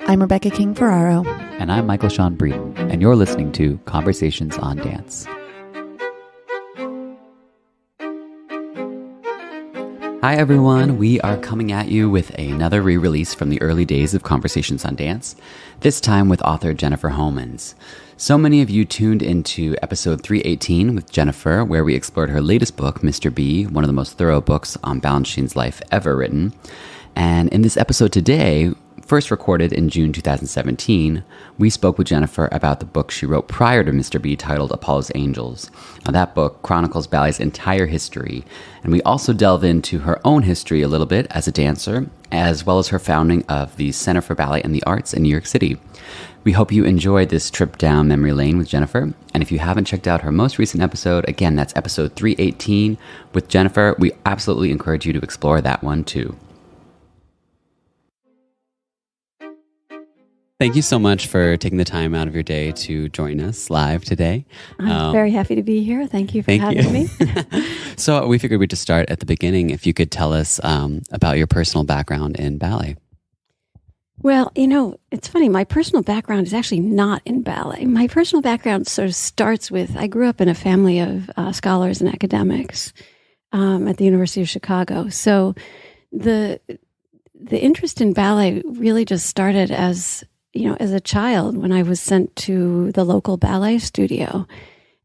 I'm Rebecca King-Ferraro. And I'm Michael Sean Breeden, and you're listening to Conversations on Dance. Hi everyone, we are coming at you with another re-release from the early days of Conversations on Dance, this time with author Jennifer Homans. So many of you tuned into episode 318 with Jennifer, where we explored her latest book, Mr. B, one of the most thorough books on Balanchine's life ever written. And in this episode today, first recorded in June 2017, we spoke with Jennifer about the book she wrote prior to Mr. B titled Apollo's Angels. Now, that book chronicles ballet's entire history, and we also delve into her own history a little bit as a dancer, as well as her founding of the Center for Ballet and the Arts in New York City. We hope you enjoyed this trip down memory lane with Jennifer, and if you haven't checked out her most recent episode, again, that's episode 318 with Jennifer, we absolutely encourage you to explore that one too. Thank you so much for taking the time out of your day to join us live today. I'm very happy to be here. Thank you for having me. So we figured we'd just start at the beginning. If you could tell us about your personal background in ballet. Well, you know, it's funny. My personal background is actually not in ballet. My personal background sort of starts with, I grew up in a family of scholars and academics at the University of Chicago. So the interest in ballet really just started as a child when I was sent to the local ballet studio.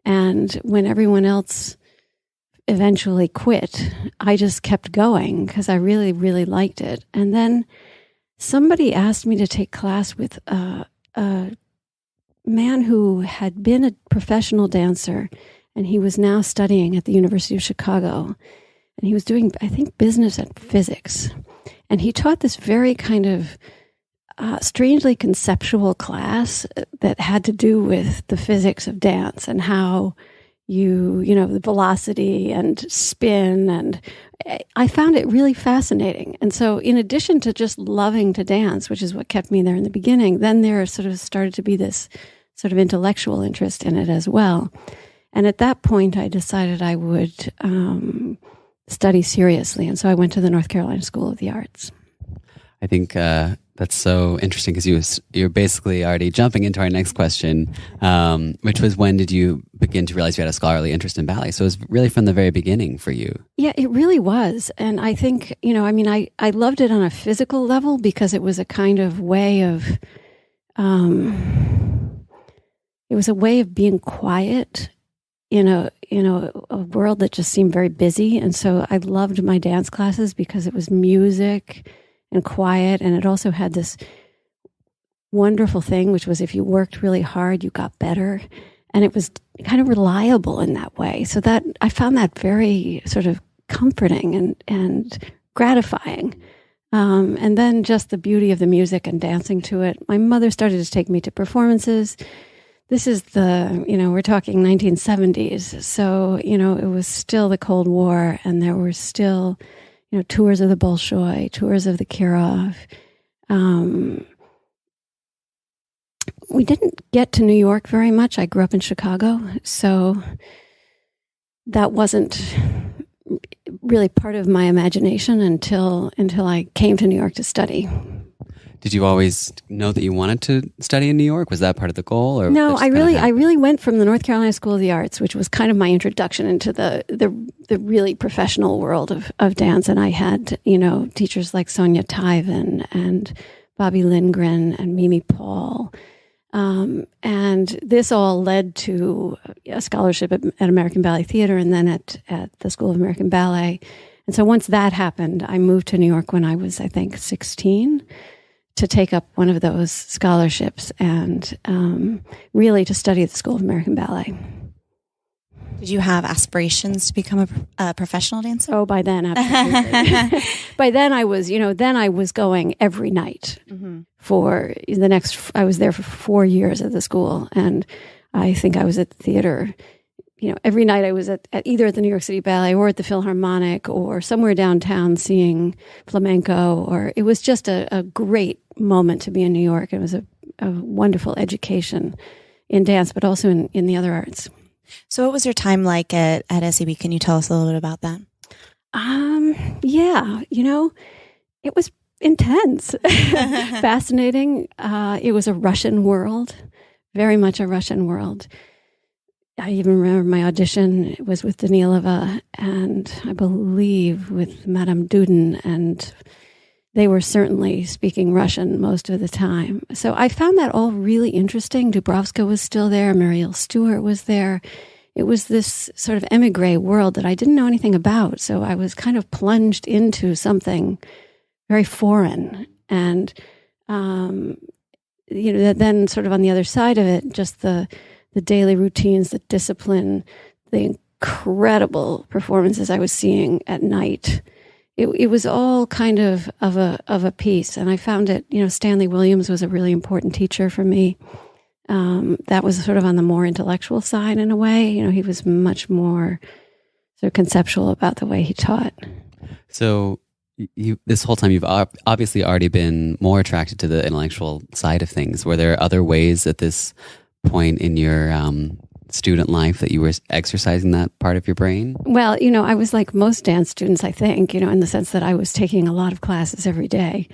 And when everyone else eventually quit, I just kept going because I really, really liked it. And then somebody asked me to take class with a man who had been a professional dancer, and he was now studying at the University of Chicago. And he was doing, I think, business and physics. And he taught this very kind of strangely conceptual class that had to do with the physics of dance and how the velocity and spin. And I found it really fascinating. And so in addition to just loving to dance, which is what kept me there in the beginning, then there sort of started to be this sort of intellectual interest in it as well. And at that point, I decided I would study seriously. And so I went to the North Carolina School of the Arts. I think that's so interesting because you're basically already jumping into our next question, which was, when did you begin to realize you had a scholarly interest in ballet? So it was really from the very beginning for you. Yeah, it really was. And I think, I loved it on a physical level because it was a kind of way of, it was a way of being quiet in a world that just seemed very busy. And so I loved my dance classes because it was music and quiet, and it also had this wonderful thing, which was if you worked really hard, you got better, and it was kind of reliable in that way. So that I found that very sort of comforting and gratifying. And then just the beauty of the music and dancing to it. My mother started to take me to performances. This is we're talking 1970s. So, it was still the Cold War, and there were still tours of the Bolshoi, tours of the Kirov. We didn't get to New York very much. I grew up in Chicago, so that wasn't really part of my imagination until I came to New York to study. Did you always know that you wanted to study in New York? Was that part of the goal? Or no, I really went from the North Carolina School of the Arts, which was kind of my introduction into the really professional world of dance. And I had, teachers like Sonia Tyven and Bobby Lindgren and Mimi Paul. And this all led to a scholarship at American Ballet Theater and then at the School of American Ballet. And so once that happened, I moved to New York when I was, I think, 16. To take up one of those scholarships and really to study at the School of American Ballet. Did you have aspirations to become a professional dancer? Oh, by then, absolutely. By then I was going every night for the next, I was there for 4 years at the school. And I think I was at the theater, every night I was at either at the New York City Ballet or at the Philharmonic or somewhere downtown seeing flamenco, or it was just a great moment to be in New York. It was a wonderful education in dance, but also in the other arts. So what was your time like at SAB? Can you tell us a little bit about that? Yeah, it intense, fascinating. It was a Russian world, very much a Russian world. I even remember my audition. It was with Danilova and I believe with Madame Dudin, and they were certainly speaking Russian most of the time. So I found that all really interesting. Dubrovska was still there. Muriel Stewart was there. It was this sort of emigre world that I didn't know anything about. So I was kind of plunged into something very foreign. And, then sort of on the other side of it, just the daily routines, the discipline, the incredible performances I was seeing at night. It was all kind of a piece. And I found it, Stanley Williams was a really important teacher for me. That was sort of on the more intellectual side in a way. He was much more sort of conceptual about the way he taught. So this whole time you've obviously already been more attracted to the intellectual side of things. Were there other ways at this point in your student life that you were exercising that part of your brain? Well, I was like most dance students, I think, in the sense that I was taking a lot of classes every day.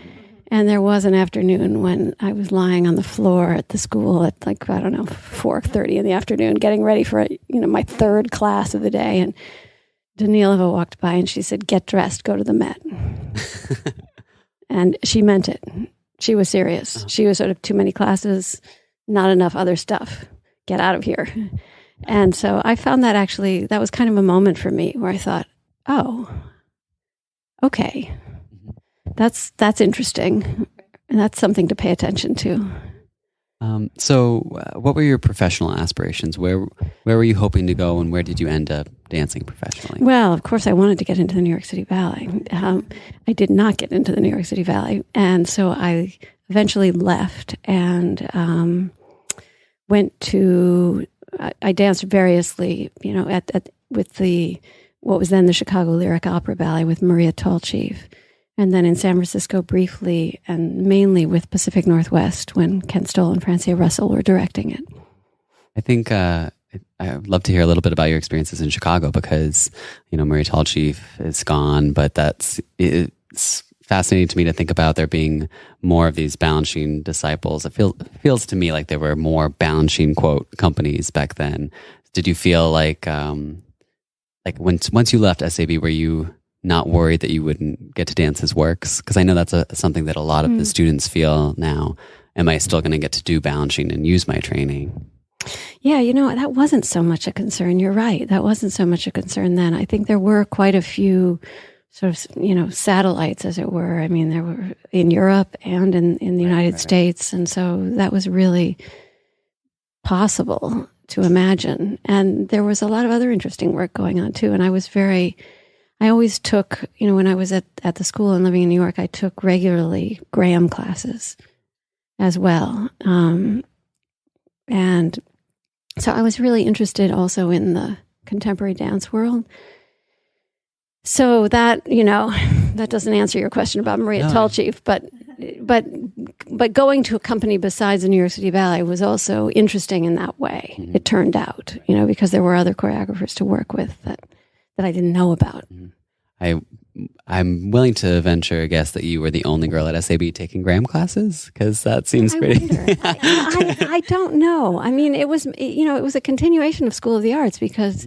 And there was an afternoon when I was lying on the floor at the school at 4:30 in the afternoon, getting ready for, my third class of the day. And Danilova walked by and she said, "Get dressed, go to the Met." And she meant it. She was serious. Uh-huh. She was sort of too many classes, not enough other stuff. Get out of here. And so I found that that was kind of a moment for me where I thought, oh, okay. That's interesting. And that's something to pay attention to. So what were your professional aspirations? Where were you hoping to go, and where did you end up dancing professionally? Well, of course, I wanted to get into the New York City Ballet. I did not get into the New York City Ballet. And so I eventually left and I danced variously, with what was then the Chicago Lyric Opera Ballet with Maria Tolchief. And then in San Francisco briefly, and mainly with Pacific Northwest when Ken Stoll and Francia Russell were directing it. I think I'd love to hear a little bit about your experiences in Chicago because, Maria Tolchief is gone, but it's fascinating to me to think about there being more of these Balanchine disciples. It feels to me like there were more Balanchine quote companies back then. Did you feel like once you left SAB, were you not worried that you wouldn't get to dance his works? Because I know that's something that a lot of the students feel now. Am I still going to get to do Balanchine and use my training? Yeah, that wasn't so much a concern. You're right. That wasn't so much a concern then. I think there were quite a few sort of, satellites, as it were. I mean, there were in Europe and in the United States. And so that was really possible to imagine. And there was a lot of other interesting work going on too. And I always took, when I was at the school and living in New York, I took regularly Graham classes as well. And so I was really interested also in the contemporary dance world. So that, that doesn't answer your question about Maria Tolchief, but going to a company besides the New York City Ballet was also interesting in that way. Mm-hmm. It turned out, because there were other choreographers to work with that I didn't know about. I'm willing to venture a guess that you were the only girl at SAB taking Graham classes, because that seems pretty. I don't know. I mean, it was a continuation of School of the Arts because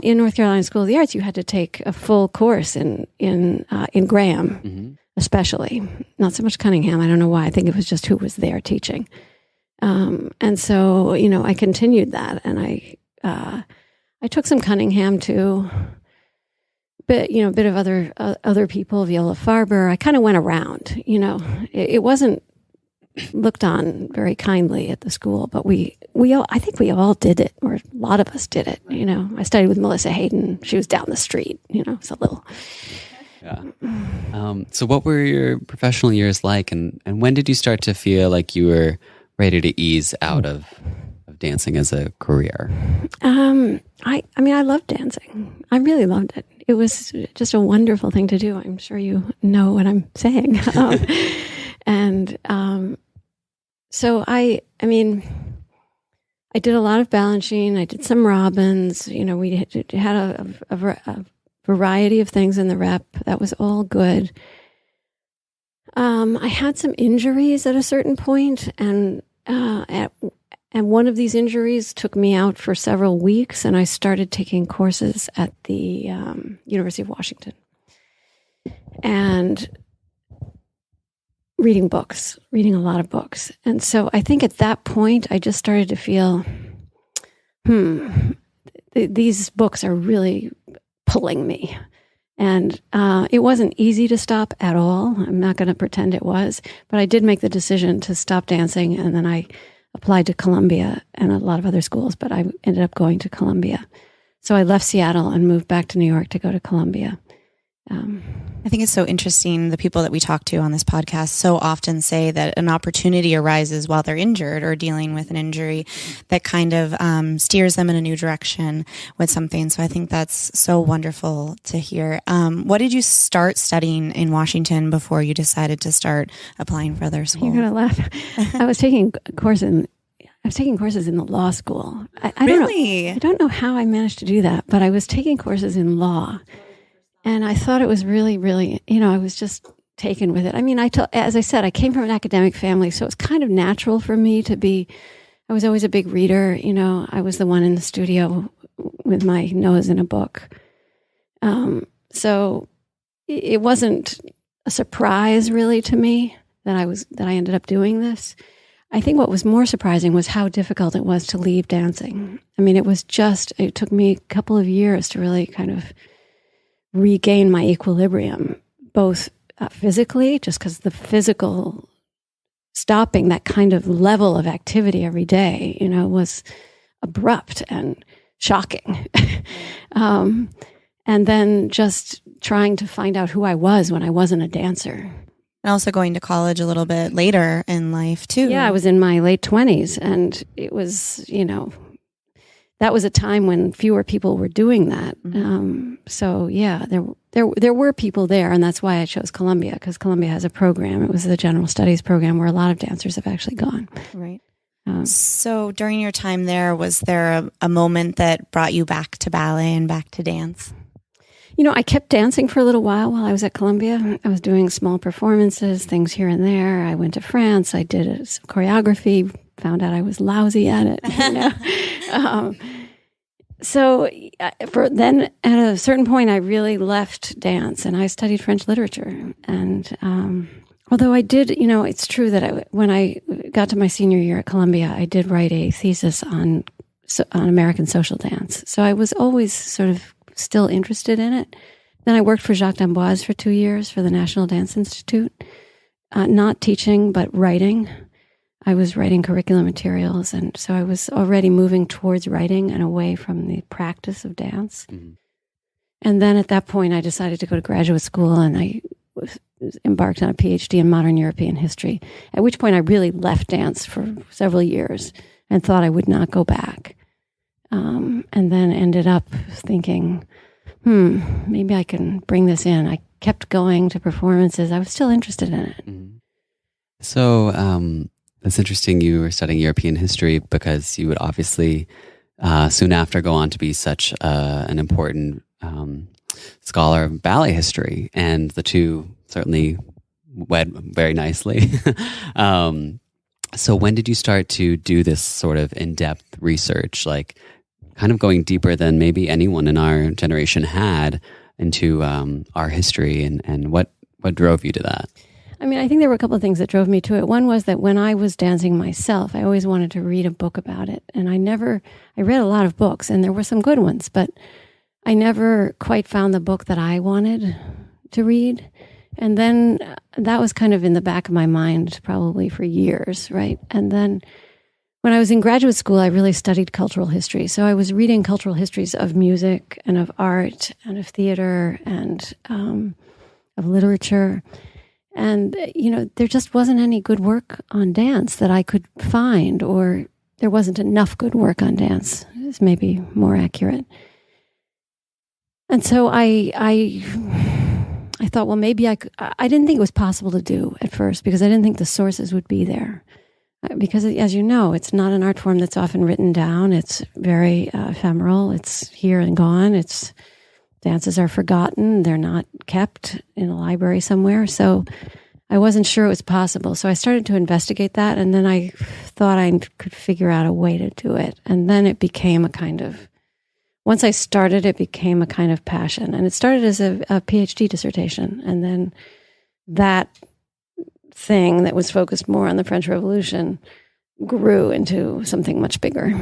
in North Carolina School of the Arts you had to take a full course in Graham, especially. Not so much Cunningham. I don't know why. I think it was just who was there teaching. And so I continued that, and I took some Cunningham too. But, a bit of other people, Viola Farber. I kind of went around, It wasn't looked on very kindly at the school, but I think we all did it, or a lot of us did it, I studied with Melissa Hayden. She was down the street, it's a little. Yeah. So what were your professional years like, and when did you start to feel like you were ready to ease out of dancing as a career? I loved dancing. I really loved it. It was just a wonderful thing to do. I'm sure you know what I'm saying. So I did a lot of Balanchine. I did some Robbins. We had a variety of things in the rep. That was all good. I had some injuries at a certain point, and one of these injuries took me out for several weeks, and I started taking courses at the University of Washington and reading a lot of books. And so I think at that point, I just started to feel, these books are really pulling me. And it wasn't easy to stop at all. I'm not going to pretend it was, but I did make the decision to stop dancing, and then I applied to Columbia and a lot of other schools, but I ended up going to Columbia. So I left Seattle and moved back to New York to go to Columbia. I think it's so interesting. The people that we talk to on this podcast so often say that an opportunity arises while they're injured or dealing with an injury that kind of steers them in a new direction with something. So I think that's so wonderful to hear. What did you start studying in Washington before you decided to start applying for other schools? You're going to laugh. I was taking courses in the law school. I Really? I don't know how I managed to do that, but I was taking courses in law. And I thought it was really, really, I was just taken with it. I mean, as I said, I came from an academic family, so it was kind of natural for me I was always a big reader. I was the one in the studio with my nose in a book. So it wasn't a surprise really to me that I ended up doing this. I think what was more surprising was how difficult it was to leave dancing. I mean, it took me a couple of years to really kind of regain my equilibrium, both physically, just because the physical stopping that kind of level of activity every day, was abrupt and shocking. And then just trying to find out who I was when I wasn't a dancer. And also going to college a little bit later in life, too. Yeah, I was in my late 20s, and it was, that was a time when fewer people were doing that. So yeah, there were people there, and that's why I chose Columbia, because Columbia has a program. It was the general studies program where a lot of dancers have actually gone. Right. So during your time there, was there a moment that brought you back to ballet and back to dance? I kept dancing for a little while I was at Columbia. I was doing small performances, things here and there. I went to France. I did some choreography, found out I was lousy at it. So then at a certain point, I really left dance and I studied French literature. And although I did, it's true that when I got to my senior year at Columbia, I did write a thesis on American social dance. So I was always sort of still interested in it. Then I worked for Jacques d'Amboise for 2 years for the National Dance Institute, not teaching, but writing. I was writing curriculum materials, and so I was already moving towards writing and away from the practice of dance. Mm-hmm. And then at that point, I decided to go to graduate school, and I embarked on a PhD in modern European history, at which point I really left dance for several years and thought I would not go back. And then ended up thinking, maybe I can bring this in. I kept going to performances. I was still interested in it. Mm-hmm. So it's interesting you were studying European history, because you would obviously soon after go on to be such an important scholar of ballet history, and the two certainly wed very nicely. So when did you start to do this sort of in-depth research, like kind of going deeper than maybe anyone in our generation had into our history, and what drove you to that? I mean, I think there were a couple of things that drove me to it. One was that when I was dancing myself, I always wanted to read a book about it. And I read a lot of books, and there were some good ones, but I never quite found the book that I wanted to read. And then that was kind of in the back of my mind probably for years, right? And then when I was in graduate school, I really studied cultural history. So I was reading cultural histories of music and of art and of theater and of literature. And, there just wasn't any good work on dance that I could find, or there wasn't enough good work on dance, is maybe more accurate. And so I thought, well, maybe I didn't think it was possible to do at first, because I didn't think the sources would be there. Because, as you know, it's not an art form that's often written down. It's very ephemeral. It's here and gone. Dances are forgotten. They're not kept in a library somewhere. So I wasn't sure it was possible. So I started to investigate that, and then I thought I could figure out a way to do it. And then it became once I started, it became a kind of passion. And it started as a PhD dissertation. And then that thing that was focused more on the French Revolution grew into something much bigger.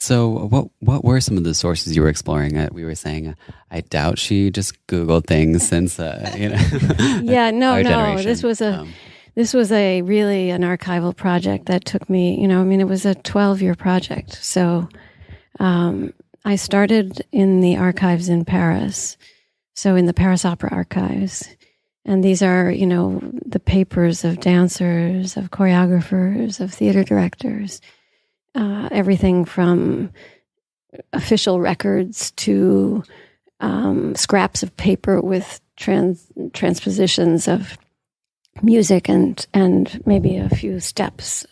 So what were some of the sources you were exploring? We were saying, I doubt she just Googled things since, Yeah, no. This was really an archival project that took me, it was a 12-year project. So I started in the archives in Paris, so in the Paris Opera archives. And these are, the papers of dancers, of choreographers, of theater directors, everything from official records to scraps of paper with transpositions of music and maybe a few steps.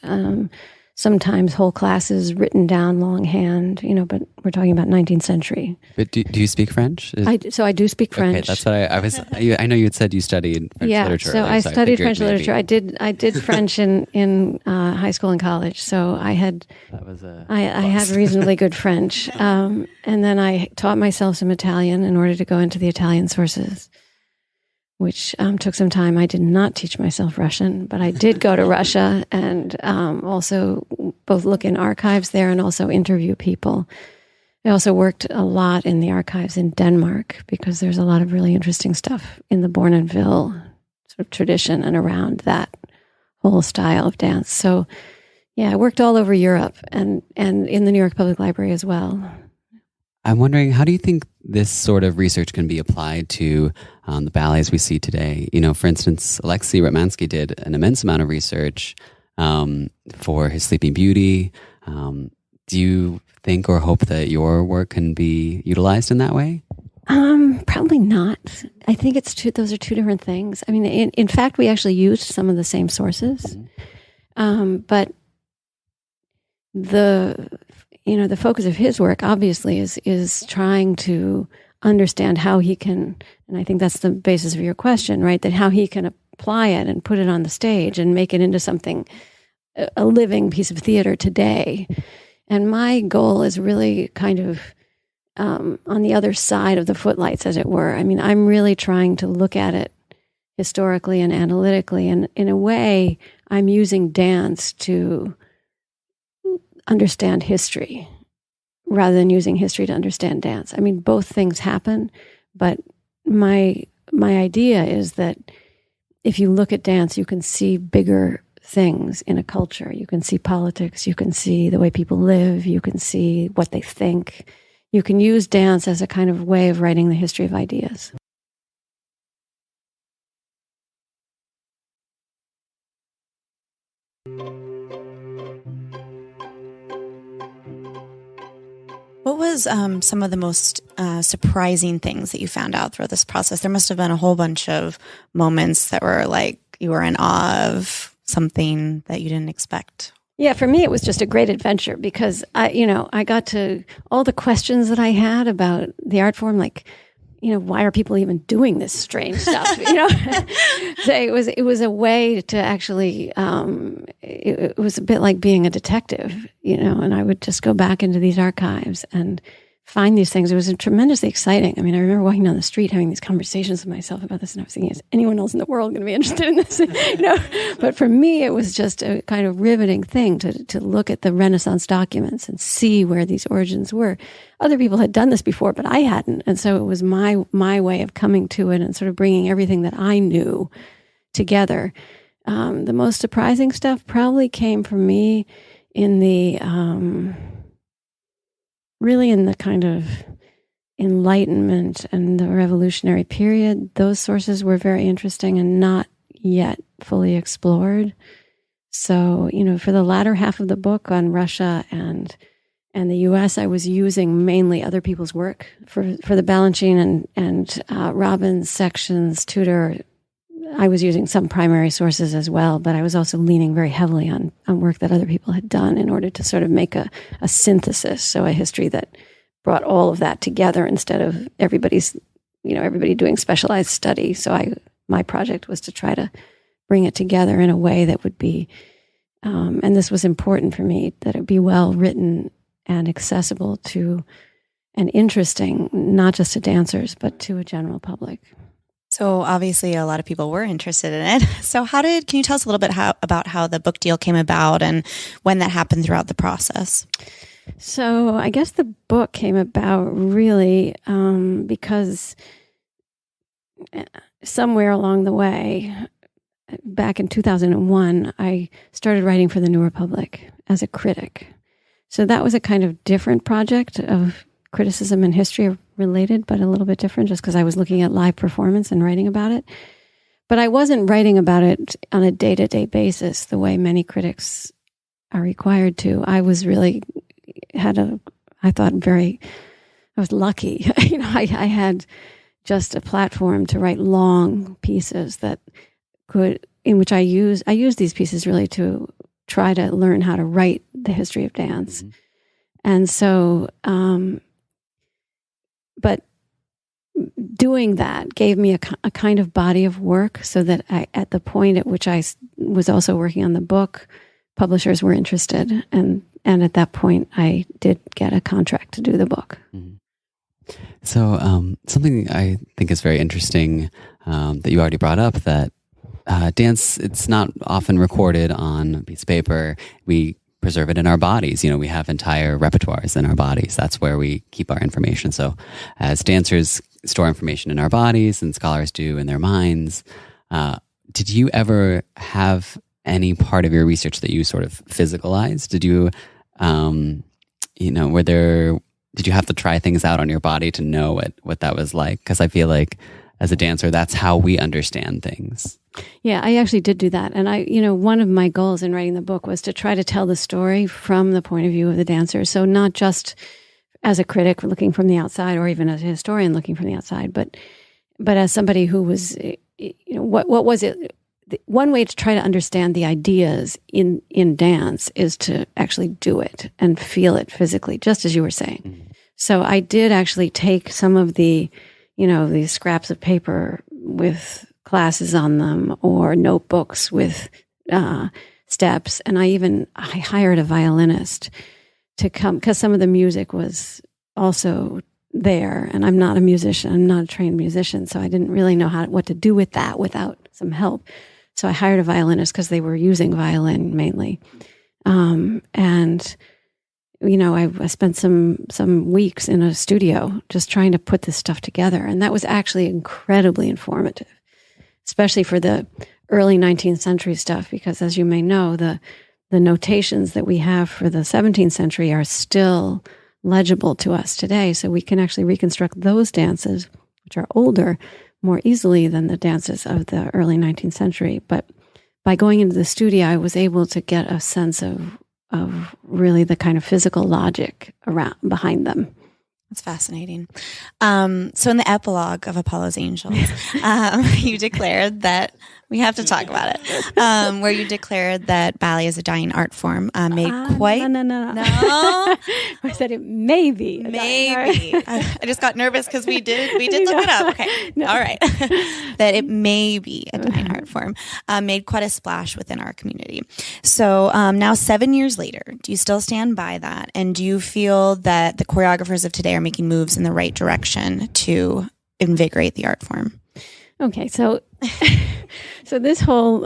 Sometimes whole classes written down longhand, but we're talking about 19th century. But do you speak French? I do speak French. Okay, that's what I was. I know you had said you studied French literature. So I studied French literature. I did French in high school and college. So I had reasonably good French, and then I taught myself some Italian in order to go into the Italian sources, which took some time. I did not teach myself Russian, but I did go to Russia and also both look in archives there and also interview people. I also worked a lot in the archives in Denmark because there's a lot of really interesting stuff in the Bournonville sort of tradition and around that whole style of dance. So, yeah, I worked all over Europe and in the New York Public Library as well. I'm wondering, how do you think this sort of research can be applied to the ballets we see today? For instance, Alexei Ratmansky did an immense amount of research for his Sleeping Beauty. Do you think or hope that your work can be utilized in that way? Probably not. I think those are two different things. I mean, in fact, we actually used some of the same sources, but the focus of his work obviously is trying to understand how he can, and I think that's the basis of your question, right? That how he can apply it and put it on the stage and make it into something, a living piece of theater today. And my goal is really kind of on the other side of the footlights, as it were. I mean, I'm really trying to look at it historically and analytically, and in a way, I'm using dance to understand history rather than using history to understand dance. I mean, both things happen, but my idea is that if you look at dance, you can see bigger things in a culture. You can see politics, you can see the way people live, you can see what they think. You can use dance as a kind of way of writing the history of ideas. What was some of the most surprising things that you found out throughout this process? There must have been a whole bunch of moments that were like you were in awe of something that you didn't expect. Yeah, for me, it was just a great adventure because I got to all the questions that I had about the art form, like, why are people even doing this strange stuff? So it was a way to actually, it was a bit like being a detective, and I would just go back into these archives and find these things. It was tremendously exciting. I mean, I remember walking down the street having these conversations with myself about this, and I was thinking, is anyone else in the world going to be interested in this? But for me, it was just a kind of riveting thing to look at the Renaissance documents and see where these origins were. Other people had done this before, but I hadn't. And so it was my way of coming to it and sort of bringing everything that I knew together. The most surprising stuff probably came from me in the really in the kind of Enlightenment and the Revolutionary period. Those sources were very interesting and not yet fully explored. So, for the latter half of the book on Russia and the U.S., I was using mainly other people's work for the Balanchine and Robbins sections, Tudor. I was using some primary sources as well, but I was also leaning very heavily on work that other people had done in order to sort of make a synthesis, so a history that brought all of that together instead of everybody doing specialized study. So my project was to try to bring it together in a way that would be, and this was important for me, that it be well written and accessible to and interesting, not just to dancers, but to a general public. So obviously a lot of people were interested in it. So can you tell us a little bit about how the book deal came about and when that happened throughout the process? So I guess the book came about really because somewhere along the way, back in 2001, I started writing for the New Republic as a critic. So that was a kind of different project of criticism and history related, but a little bit different just because I was looking at live performance and writing about it. But I wasn't writing about it on a day-to-day basis the way many critics are required to. I was really I was lucky. I had just a platform to write long pieces in which I use these pieces really to try to learn how to write the history of dance. Mm-hmm. And so, but doing that gave me a kind of body of work so that at the point at which I was also working on the book, publishers were interested. And at that point, I did get a contract to do the book. Mm-hmm. So something I think is very interesting that you already brought up, that dance, it's not often recorded on a piece of paper. We preserve it in our bodies. We have entire repertoires in our bodies. That's where we keep our information. So as dancers store information in our bodies and scholars do in their minds, did you ever have any part of your research that you sort of physicalized? Did you, did you have to try things out on your body to know what that was like? Because I feel like as a dancer, that's how we understand things. Yeah, I actually did do that. And one of my goals in writing the book was to try to tell the story from the point of view of the dancer. So not just as a critic looking from the outside, or even as a historian looking from the outside, but as somebody who was, what was it? One way to try to understand the ideas in dance is to actually do it and feel it physically, just as you were saying. Mm-hmm. So I did actually take some of the these scraps of paper with classes on them or notebooks with steps. And I hired a violinist to come, because some of the music was also there. And I'm not a musician. I'm not a trained musician. So I didn't really know what to do with that without some help. So I hired a violinist because they were using violin mainly. I spent some weeks in a studio just trying to put this stuff together. And that was actually incredibly informative, especially for the early 19th century stuff, because as you may know, the notations that we have for the 17th century are still legible to us today. So we can actually reconstruct those dances, which are older, more easily than the dances of the early 19th century. But by going into the studio, I was able to get a sense of really the kind of physical logic behind them. That's fascinating. So in the epilogue of Apollo's Angels, you declared that, we have to talk about it, where you declared that ballet is a dying art form, made quite... No. I said it may be. Maybe. I just got nervous because we did look it up. Okay. No. All right. That it may be a dying art form, made quite a splash within our community. So now 7 years later, do you still stand by that? And do you feel that the choreographers of today are making moves in the right direction to invigorate the art form? Okay, so this whole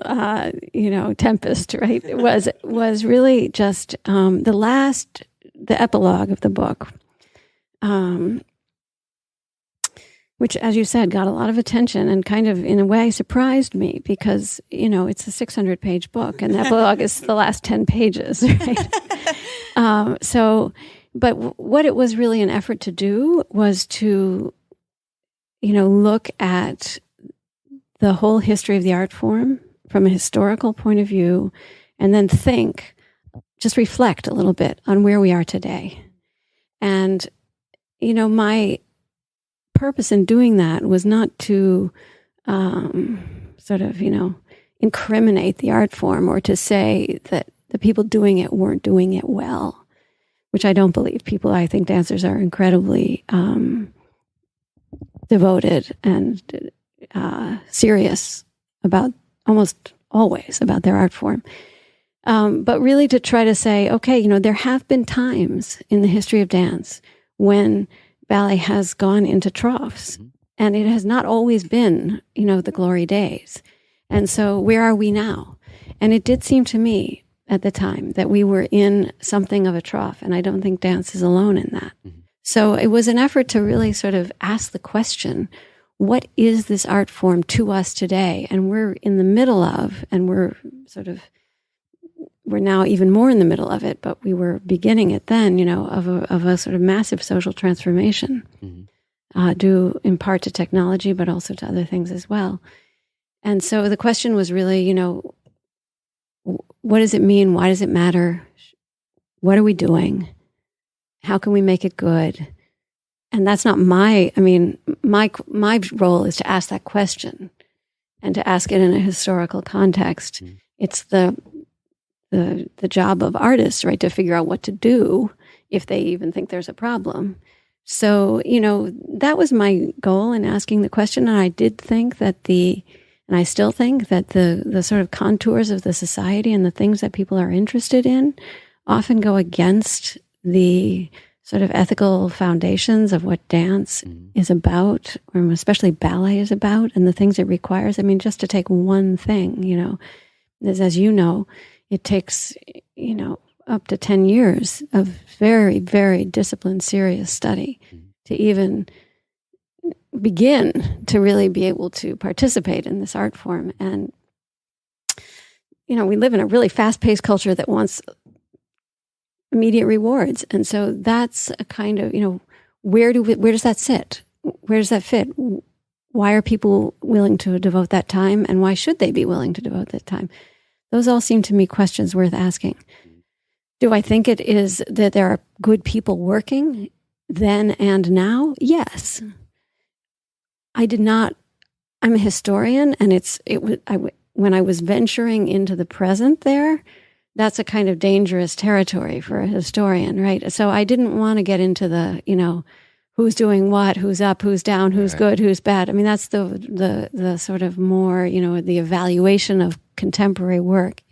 tempest, right, was really just the epilogue of the book, which, as you said, got a lot of attention and kind of in a way surprised me, because it's a 600-page book and the epilogue is the last 10 pages, right? But what it was really an effort to do was to look at the whole history of the art form from a historical point of view, and then just reflect a little bit on where we are today. And, my purpose in doing that was not to incriminate the art form or to say that the people doing it weren't doing it well, which I don't believe. I think dancers are incredibly devoted and serious about almost always about their art form. But really to try to say, okay, there have been times in the history of dance when ballet has gone into troughs, and it has not always been, the glory days. And so where are we now? And it did seem to me at the time that we were in something of a trough, and I don't think dance is alone in that. So it was an effort to really sort of ask the question, what is this art form to us today? And we're in the middle of, and we're now even more in the middle of it, but we were beginning it then, of a sort of massive social transformation, due in part to technology, but also to other things as well. And so the question was really, what does it mean? Why does it matter? What are we doing? How can we make it good? And that's not my role is to ask that question and to ask it in a historical context. It's the job of artists, right, to figure out what to do if they even think there's a problem. So, that was my goal in asking the question. And I did think that and I still think that the sort of contours of the society and the things that people are interested in often go against the sort of ethical foundations of what dance is about, or especially ballet is about, and the things it requires. I mean, just to take one thing, as you know, it takes, up to 10 years of very, very disciplined, serious study to even begin to really be able to participate in this art form. And, we live in a really fast-paced culture that wants immediate rewards. And so that's a kind of, where does that sit? Where does that fit? Why are people willing to devote that time? And why should they be willing to devote that time? Those all seem to me questions worth asking. Do I think it is that there are good people working then and now? Yes. I'm a historian, and when I was venturing into the present there, that's a kind of dangerous territory for a historian, right? So I didn't want to get into the, who's doing what, who's up, who's down, who's good, who's bad. I mean, that's the sort of more, the evaluation of contemporary work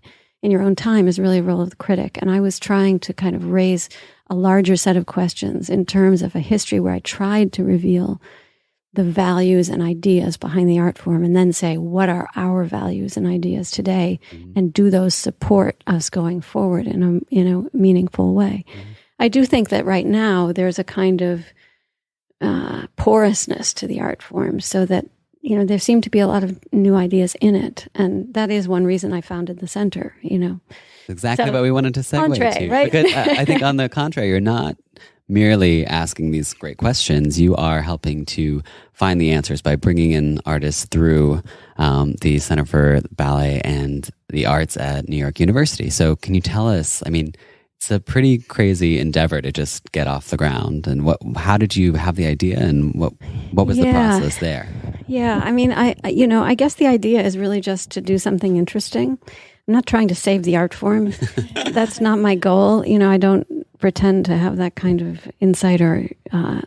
in your own time is really a role of the critic. And I was trying to kind of raise a larger set of questions in terms of a history where I tried to reveal the values and ideas behind the art form, and then say, what are our values and ideas today? And do those support us going forward in a meaningful way? I do think that right now there's a kind of porousness to the art form, so that, there seem to be a lot of new ideas in it. And that is one reason I founded the center, Exactly what we wanted to segue to. Right? Because I think on the contrary, you're not merely asking these great questions. You are helping to find the answers by bringing in artists through the Center for Ballet and the Arts at New York University. So can you tell us, it's a pretty crazy endeavor to just get off the ground. And how did you have the idea, and what was the process there? Yeah, I guess the idea is really just to do something interesting. I'm not trying to save the art form. That's not my goal. I don't pretend to have that kind of insight or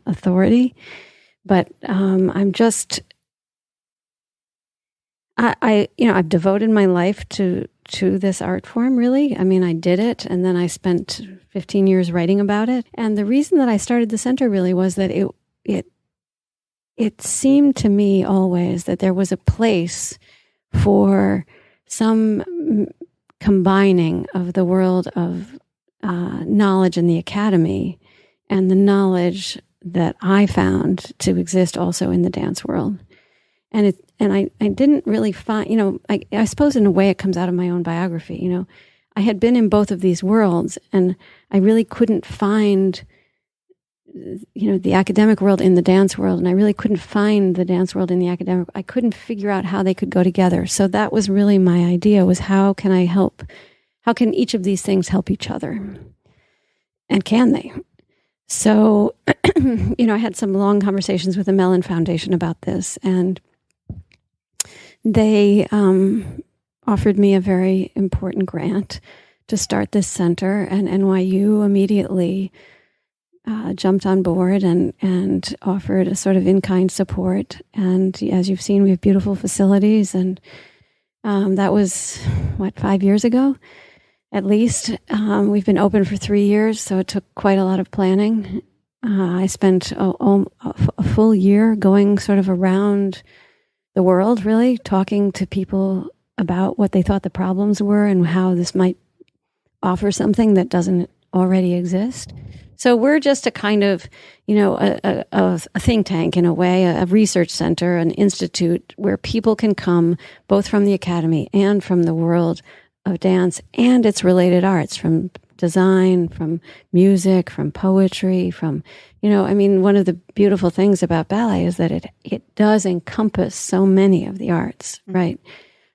authority, but I'm just, I've devoted my life to this art form, really. I did it, and then I spent 15 years writing about it. And the reason that I started the center really was that it seemed to me always that there was a place for some combining of the world of knowledge in the academy and the knowledge that I found to exist also in the dance world. And I didn't really find, I suppose in a way it comes out of my own biography. I had been in both of these worlds, and I really couldn't find, the academic world in the dance world, and I really couldn't find the dance world in the academic. I couldn't figure out how they could go together. So that was really my idea, was how can each of these things help each other? And can they? So, I had some long conversations with the Mellon Foundation about this, and they offered me a very important grant to start this center, and NYU immediately jumped on board and offered a sort of in-kind support. And as you've seen, we have beautiful facilities, and That was, 5 years ago, at least. We've been open for 3 years, so it took quite a lot of planning. I spent a full year going sort of around the world, really, talking to people about what they thought the problems were and how this might offer something that doesn't already exist. So we're just a kind of, a think tank in a way, a research center, an institute where people can come both from the academy and from the world of dance and its related arts, from design, from music, from poetry, from, one of the beautiful things about ballet is that it does encompass so many of the arts, right?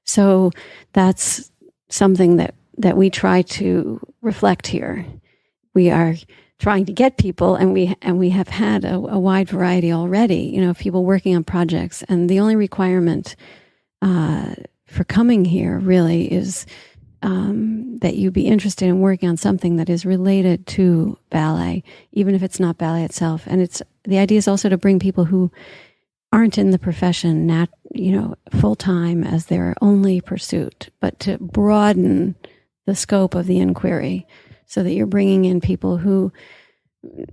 So that's something that we try to reflect here. We are trying to get people, and we have had a wide variety already, people working on projects. And the only requirement for coming here really is that you be interested in working on something that is related to ballet, even if it's not ballet itself. And the idea is also to bring people who aren't in the profession, full time as their only pursuit, but to broaden the scope of the inquiry, so that you're bringing in people who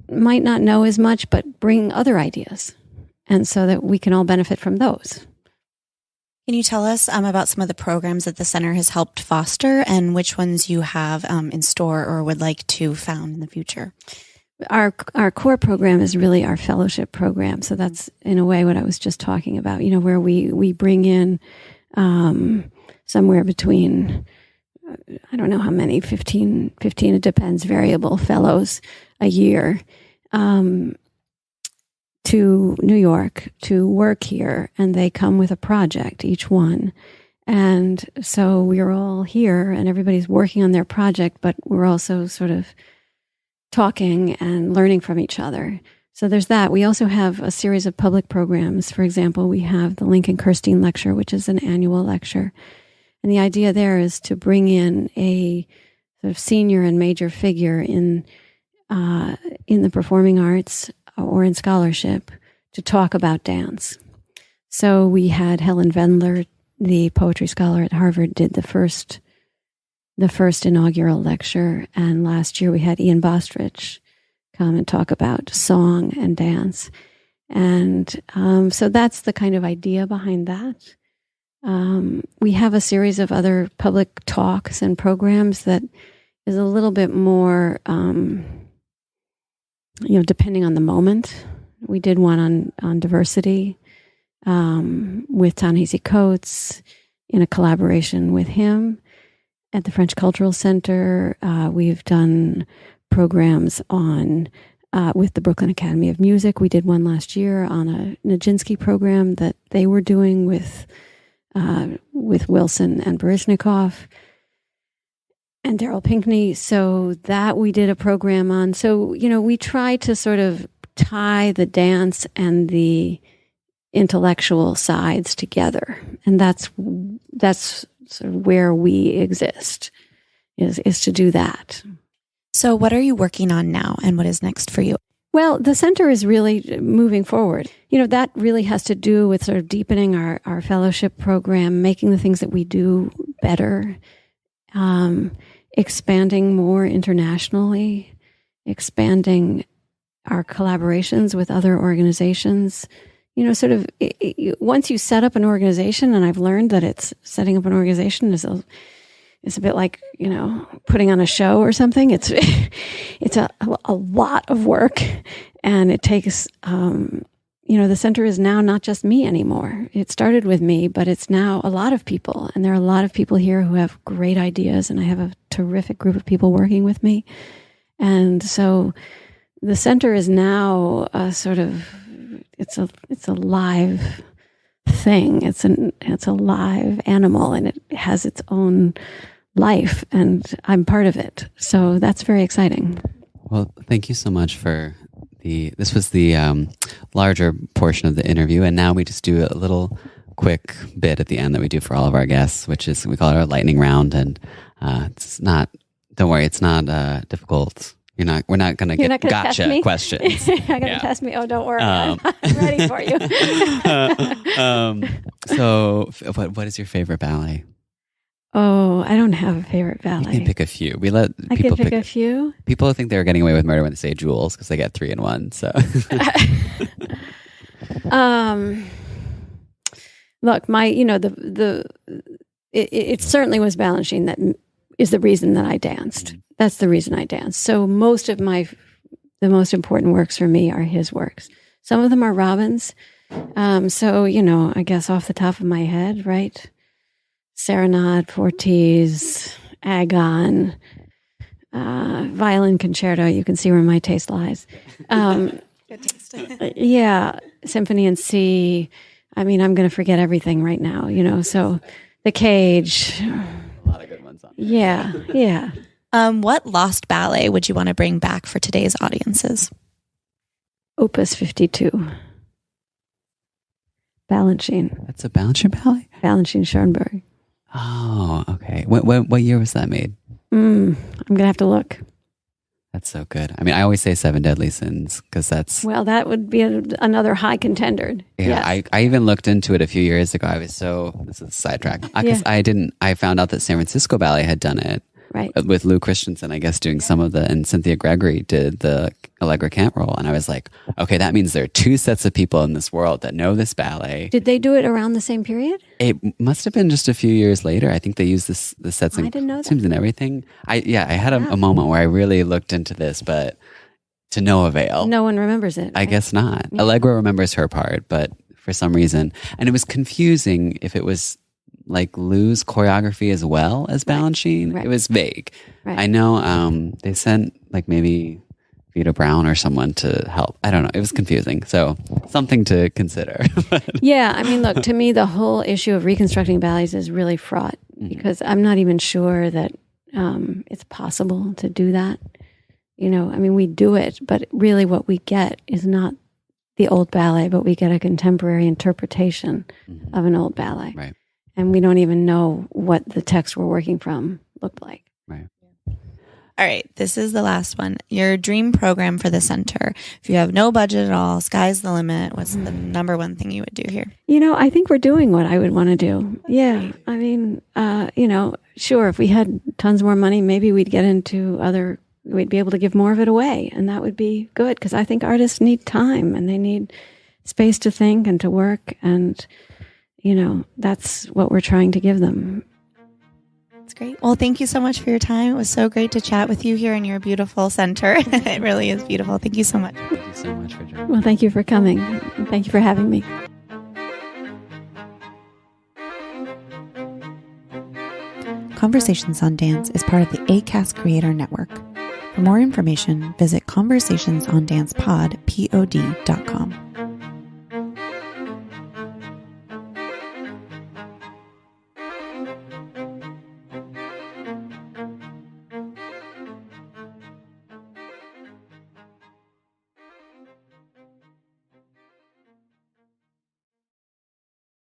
might not know as much, but bring other ideas, and so that we can all benefit from those. Can you tell us about some of the programs that the center has helped foster and which ones you have in store or would like to found in the future? Our core program is really our fellowship program. So that's in a way what I was just talking about, where we bring in somewhere between, I don't know how many, 15, it depends, variable fellows a year to New York to work here, and they come with a project, each one. And so we're all here and everybody's working on their project, but we're also sort of talking and learning from each other. So there's that. We also have a series of public programs. For example, we have the Lincoln Kirstein Lecture, which is an annual lecture. And the idea there is to bring in a sort of senior and major figure in the performing arts or in scholarship to talk about dance. So we had Helen Vendler, the poetry scholar at Harvard, did the first inaugural lecture. And last year we had Ian Bostrich come and talk about song and dance. And so that's the kind of idea behind that. We have a series of other public talks and programs that is a little bit more, depending on the moment. We did one on diversity with Ta-Nehisi Coates in a collaboration with him at the French Cultural Center. We've done programs on with the Brooklyn Academy of Music. We did one last year on a Nijinsky program that they were doing with Wilson and Baryshnikov and Daryl Pinckney. So that we did a program on. So, we try to sort of tie the dance and the intellectual sides together. And that's sort of where we exist, is to do that. So what are you working on now and what is next for you? Well, the center is really moving forward. That really has to do with sort of deepening our fellowship program, making the things that we do better, expanding more internationally, expanding our collaborations with other organizations. Once you set up an organization, and I've learned that setting up an organization is a bit like, putting on a show or something. It's a lot of work, and it takes, the center is now not just me anymore. It started with me, but it's now a lot of people, and there are a lot of people here who have great ideas, and I have a terrific group of people working with me. And so the center is now a sort of, it's a live thing. It's a live animal, and it has its own life, and I'm part of it. So that's very exciting. Well, thank you so much for this was the larger portion of the interview, and now we just do a little quick bit at the end that we do for all of our guests, which is, we call it our lightning round, and don't worry, it's not difficult. We're not going to get gotcha questions. You're not going to test me. Oh, don't worry. I'm ready for you. So what is your favorite ballet? Oh, I don't have a favorite ballet. You can pick a few. We let I people can pick a few. People think they're getting away with murder when they say Jules because they get 3 in 1. So, look, it certainly was Balanchine that is the reason that I danced. Mm-hmm. That's the reason I danced. So most of the most important works for me are his works. Some of them are Robin's. So, I guess off the top of my head, right? Serenade, Fortis, Agon, violin concerto. You can see where my taste lies. Good taste. Yeah, Symphony in C. I mean, I'm going to forget everything right now, so The Cage. A lot of good ones on there. Yeah. What lost ballet would you want to bring back for today's audiences? Opus 52. Balanchine. That's a Balanchine ballet? Balanchine Schoenberg. Oh, okay. What year was that made? I'm going to have to look. That's so good. I mean, I always say 7 Deadly Sins because that's... Well, that would be another high contender. Yeah, yes. I even looked into it a few years ago. I was this is a sidetrack. Because I found out that San Francisco Ballet had done it. Right. With Lou Christensen, I guess, doing some of and Cynthia Gregory did the Allegra Camp role. And I was like, okay, that means there are 2 sets of people in this world that know this ballet. Did they do it around the same period? It must have been just a few years later. I think they used the sets and costumes and everything. I had a moment where I really looked into this, but to no avail. No one remembers it. Right? I guess not. Yeah. Allegra remembers her part, but for some reason. And it was confusing if it was like Lou's choreography as well as Balanchine. Right. It was vague. Right. I know they sent like maybe Vita Brown or someone to help. I don't know. It was confusing. So something to consider. Yeah. I mean, look, to me, the whole issue of reconstructing ballets is really fraught because I'm not even sure that it's possible to do that. I mean, we do it, but really what we get is not the old ballet, but we get a contemporary interpretation of an old ballet. Right. And we don't even know what the text we're working from looked like. Right. All right. This is the last one. Your dream program for the center. If you have no budget at all, sky's the limit. What's the number one thing you would do here? I think we're doing what I would want to do. Yeah. I mean, sure, if we had tons more money, maybe we'd get into we'd be able to give more of it away. And that would be good because I think artists need time and they need space to think and to work. And that's what we're trying to give them. That's great. Well, thank you so much for your time. It was so great to chat with you here in your beautiful center. It really is beautiful. Thank you so much. Thank you so much for joining. Well, thank you for coming. Thank you for having me. Conversations on Dance is part of the ACAST Creator Network. For more information, visit conversationsondancepod.com.